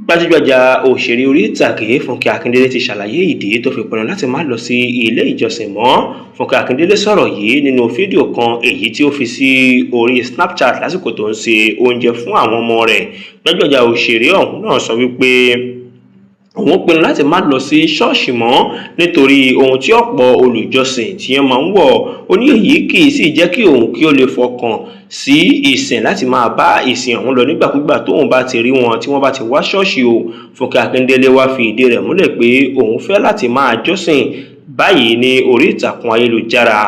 Gbajúgbajà òṣèré orí ìtàgé Fúnkẹ́ Akíndélé ti ṣàlàyé ìdí tó fi pinnu láti má lọ sí ilé ìjọsìn mọ́. Fúnkẹ́ Akíndélé sọ̀rọ̀ yìí nínú fídíò kan èyí tí ó fi sí orí Snapchat lásìkò tó ń ṣe oúnjẹ fún àwọn ọmọ rẹ̀. Gbajúgbajà òṣèré ọ̀hún náà sọ wípé òun pinnu láti má lọ sí ṣọ́ọ̀ṣì mọ́ nítorí ohun tí ọ̀pọ̀ olùjọsìn tí wọ́n máa ń wọ̀. Ó ní èyí kì í sì jẹ́ kí òun kí ó lè fọkàn sí ìsìn láti máa bá ìsìn ọ̀hún lọ nígbàkúgbà tóun bá ti rí wọn tí wọ́n bá ti wá ṣọ́ọ̀ṣì o. Fúnkẹ́ Akíndélé wá fi ìdí rẹ̀ múlẹ̀ pé òun fẹ́ láti máa jọ́sìn báyìí ní orí ìtàkùn ayélujára.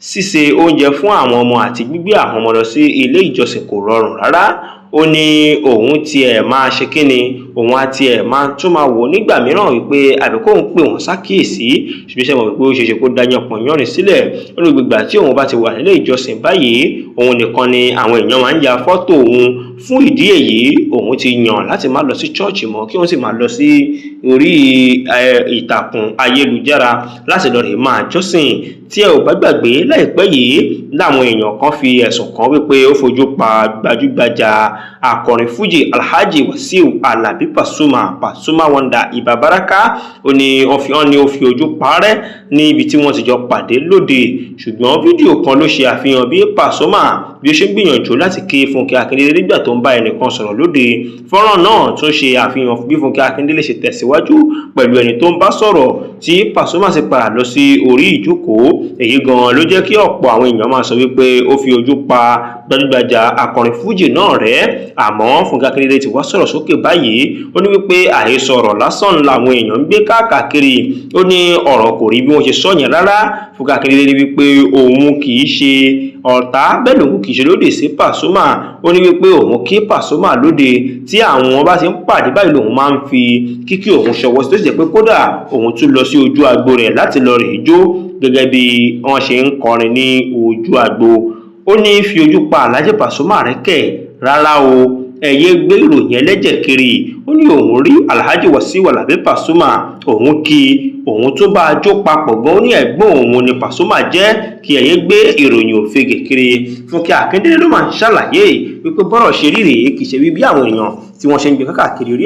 Ṣíṣe oúnjẹ fún àwọn ọmọ àti gbígbé àwọn ọmọ lọ sí ilé ìjọsìn kò rọrùn rárá. Ó ní òun tiẹ̀ máa ṣe kíni, òun á tiẹ̀ máa tún máa wò nígbà mìíràn wípé àbí kóun pè wọ́n ṣàkíyèsí, ṣùgbọ́n ṣe mọ̀ wípé ó ṣeéṣe kó dáyàn pọ̀nyọ́rìn sílẹ̀. Ó ní gbogbo ìgbà tí òun bá ti wà nílé ìjọsìn báyìí, òun nìkan ni àwọn èèyàn máa ń ya fọ́tò òun. Fún ìdí èyí, òun ti yàn láti má lọ sí ṣọ́ọ̀ṣì mọ́ kí òun sì máa lọ sí orí ìtàkùn ayélujára láti lọ rè máa jọ́sìn. Tí ẹ ò bá gbàgbé, láìpẹ́ yìí láwọn èèyàn kan fi ẹ̀sùn kàn wípé ó fojú pa gbajúgbajà akọrin fújì Alhaji Wasiu Alabi Pasuma Wonder Ìbà Baraka. Ó ní ó fi ojú parẹ́ ní ibi tí wọ́n ti jọ pàdé lóde. Ṣùgbọ́n fídíò kan ló ṣe àfihàn bí Pasuma bí ó ṣe ń gbìyànjú láti kí Fúnkẹ́ Akíndélé nígbà tó ń bá ẹnìkan sọ̀rọ̀ lóde. Fọ́nrán náà tún ṣe àfihàn bí Fúnkẹ́ Akíndélé ṣe tẹ̀síwájú pẹ̀lú ẹni tó ń bá sọ̀rọ̀ tí Pasuma sì padà lọ sí orí ìjókòó. Èyí gan ló jẹ́ kí ọ̀pọ̀ àwọn èèyàn máa sọ wípé ó fi ojú pa gbajúgbajà akọrin fújì náà rẹ́. Àmọ́ Fúnkẹ́ Akíndélé ti wá sọ̀rọ̀ sókè báyìí. Ó ní wípé àhesọ ọ̀rọ̀ lásán làwọn èèyàn ń gbé káàkiri. Ó ní ọ̀rọ̀ kò rí bí wọ́n ṣe sọ yẹn rárá. Fúnkẹ́ Akíndélé ní wípé òun kì í ṣe ọ̀tá, bẹ́ẹ̀ lòun kì í ṣe lódì sí Pasuma. Ó ní wípé òun kí Pasuma lóde tí àwọn bá ti ń pàdé báyìí lòun máa ń fi kíkí òun ṣọwọ́ sí, tó sì jẹ́ pé kódà òun tún lọ sí ojú agbo rẹ̀ láti lọ rè jó gẹ́gẹ́ bí wọ́n ṣe ń kọrin ní ojú agbo. Ó ní fi ojú pa Alhaji Pasuma rẹ̀ kẹ̀ rárá o, ẹ̀yẹ gbé ìròyìn ẹlẹ́jẹ̀ kiri. Ó ní òun rí Alhaji Wasiu Alabi Pasuma, òun kí òun tó bá a jó papọ̀ gan. Ó ní ẹ̀gbọ́n òun ni Pasuma jẹ́, kí ẹ̀yẹ gbé ìròyìn òfegè kiri. Fúnkẹ́ Akíndélé ló máa ń ṣàlàyé wípé bọ́rọ̀ ṣe rí rèé, kì í ṣe bí àwọn èèyàn tí wọ́n ṣe ń gbé káàkiri orí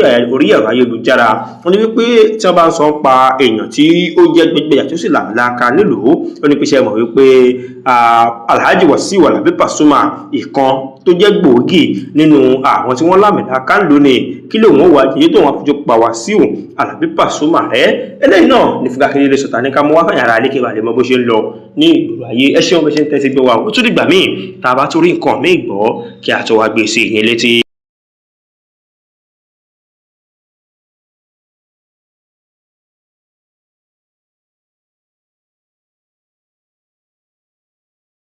ẹ̀rọ ayélujára. Wọ́n ní wípé tí wọ́n bá ń sọ pa èèyàn tí ó jẹ́ gbẹgbẹ̀yà tó sì làmìlaka nílùú, ó ní pé ṣe mọ̀ wípé Alhaji Wasiu Alabi Pasuma ìkan tó jẹ́ gbòógì nínú àwọn tí wọ́n làmìlaka lónìí. Kí ló wọ́n wá jẹ́ tó wọn fojú pa Wasiu Alabi Pasuma rẹ̀? Eléyìí náà ní Fúnkẹ́ Akíndélé sọ̀tà ní ká mú wá fẹ̀yìn ara ilé kébà lè mọ bó ṣe ń lọ ní ìgboro ayé. Ẹ ṣeun bẹ́ẹ̀ ṣe ń tẹ́tí gbọ́ wa. Ó tún dìgbà míì tá a bá tún rí nǹkan míì gbọ́ kí a tó wá gbé sí ìyẹn létí.